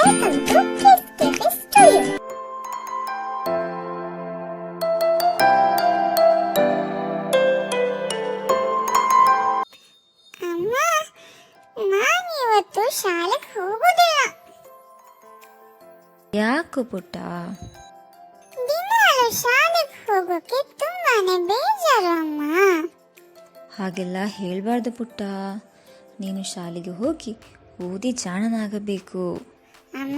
Welcome to Kids Cafe Studio. ಅಮ್ಮ, ನಾನಿವತ್ತು ಶಾಲೆಗೆ ಹೋಗೋದಿಲ್ಲ. ಯಾಕೋ ಪುಟ್ಟ? ದಿನಾಲು ಶಾಲೆಗೆ ಹೋಗೋಕೆ ತುಂಬಾನೇ ಬೇಜಾರು ಅಮ್ಮ. ಹಾಗೆಲ್ಲ ಹೇಳ್ಬಾರ್ದು ಪುಟ್ಟ. ನೀನು ಶಾಲೆಗೆ ಹೋಗಿ ಓದಿ ಜಾಣನಾಗಬೇಕು. ಅಮ್ಮ,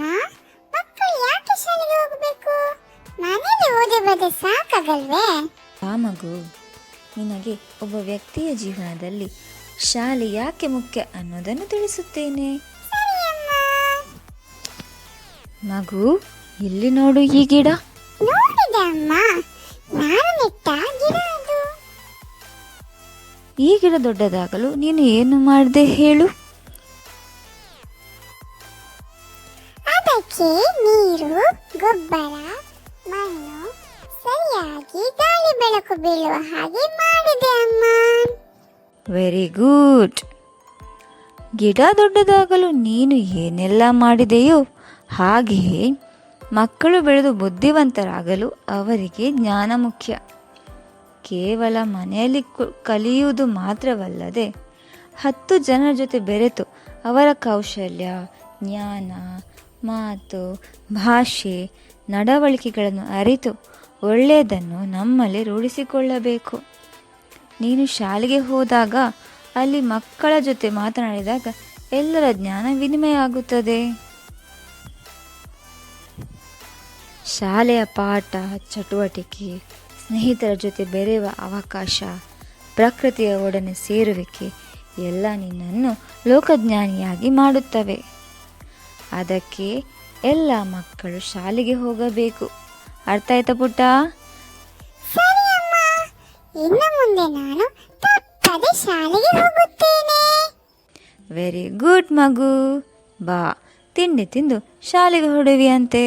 ಮಕ್ಕಳು ಯಾಕೆ ಶಾಲೆಗೆ ಹೋಗಬೇಕು? ಮನೇಲಿ ಓದಿ ಬದ್ರೆ ಸಾಕಾಗಲ್ವೇ? ಆ ಮಗು, ನಿನಗೆ ಒಬ್ಬ ವ್ಯಕ್ತಿಯ ಜೀವನದಲ್ಲಿ ಶಾಲೆ ಯಾಕೆ ಮುಖ್ಯ ಅನ್ನೋದನ್ನು ತಿಳಿಸುತ್ತೇನೆ. ಸರಿ ಅಮ್ಮ. ಮಗು, ಇಲ್ಲಿ ನೋಡು ಈ ಗಿಡ. ನೋಡಿದೆ ಅಮ್ಮ, ನಾನು ನೆಟ್ಟ ಗಿಡ ಅದು. ಈ ಗಿಡ ದೊಡ್ಡದಾಗಲು ನೀನು ಏನು ಮಾಡಿದೆ ಹೇಳು? ಅದಕ್ಕೆ ನೀರು, ಗೊಬ್ಬರ, ಮಣ್ಣು ಸರಿಯಾಗಿ ಗಾಳಿ ಬೆಳಕು ಬೀಳುವ ಹಾಗೆ ಮಾಡಿದೆ ಅಮ್ಮ. Very good. ಗಿಡ ದೊಡ್ಡದಾಗಲು ನೀನು ಏನೆಲ್ಲ ಮಾಡಿದೆಯೋ ಹಾಗೆಯೇ ಮಕ್ಕಳು ಬೆಳೆದು ಬುದ್ಧಿವಂತರಾಗಲು ಅವರಿಗೆ ಜ್ಞಾನ ಮುಖ್ಯ. ಕೇವಲ ಮನೆಯಲ್ಲಿ ಕಲಿಯುವುದು ಮಾತ್ರವಲ್ಲದೆ 10 ಜನರ ಜೊತೆ ಬೆರೆತು ಅವರ ಕೌಶಲ್ಯ, ಜ್ಞಾನ, ಮಾತು, ಭಾಷೆ, ನಡವಳಿಕೆಗಳನ್ನು ಅರಿತು ಒಳ್ಳೆಯದನ್ನು ನಮ್ಮಲ್ಲಿ ರೂಢಿಸಿಕೊಳ್ಳಬೇಕು. ನೀನು ಶಾಲೆಗೆ ಹೋದಾಗ ಅಲ್ಲಿ ಮಕ್ಕಳ ಜೊತೆ ಮಾತನಾಡಿದಾಗ ಎಲ್ಲರ ಜ್ಞಾನ ವಿನಿಮಯ ಆಗುತ್ತದೆ. ಶಾಲೆಯ ಪಾಠ, ಚಟುವಟಿಕೆ, ಸ್ನೇಹಿತರ ಜೊತೆ ಬೆರೆಯುವ ಅವಕಾಶ, ಪ್ರಕೃತಿಯ ಒಡನೆ ಸೇರುವಿಕೆ ಎಲ್ಲ ನಿನ್ನನ್ನು ಲೋಕಜ್ಞಾನಿಯಾಗಿ ಮಾಡುತ್ತವೆ. ಅದಕ್ಕೆ ಎಲ್ಲ ಮಕ್ಕಳು ಶಾಲೆಗೆ ಹೋಗಬೇಕು. ಅರ್ಥ ಆಯ್ತಾ ಪುಟ್ಟ? ಸರಿ ಅಮ್ಮ, ಇನ್ನು ಮುಂದೆ ನಾನು ತಪ್ಪದೆ ಶಾಲೆಗೆ ಹೋಗುತ್ತೇನೆ. ವೆರಿ ಗುಡ್ ಮಗು. ಬಾ, ತಿಂಡಿ ತಿಂದು ಶಾಲೆಗೆ ಹೊರಡುವಿಯಂತೆ.